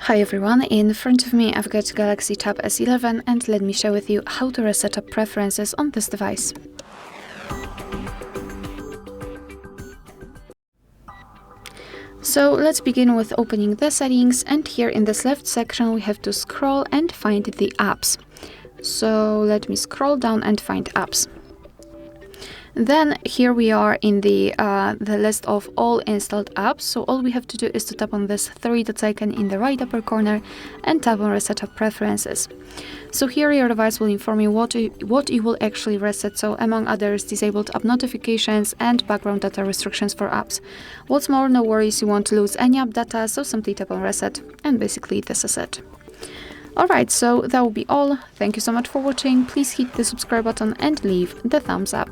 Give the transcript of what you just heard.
Hi everyone, in front of me I've got Galaxy Tab S11 and let me share with you how to reset up preferences on this device. So let's begin with opening the settings, and here in this left section we have to scroll and find the apps. So let me scroll down and find apps. Then here we are in the list of all installed apps. So all we have to do is to tap on this three dots icon in the right upper corner and tap on Reset Up Preferences. So here your device will inform you what you will actually reset. So among others, disabled app notifications and background data restrictions for apps. What's more, no worries, you won't lose any app data, so simply tap on Reset, and basically this is it. Alright, so that will be all. Thank you so much for watching. Please hit the subscribe button and leave the thumbs up.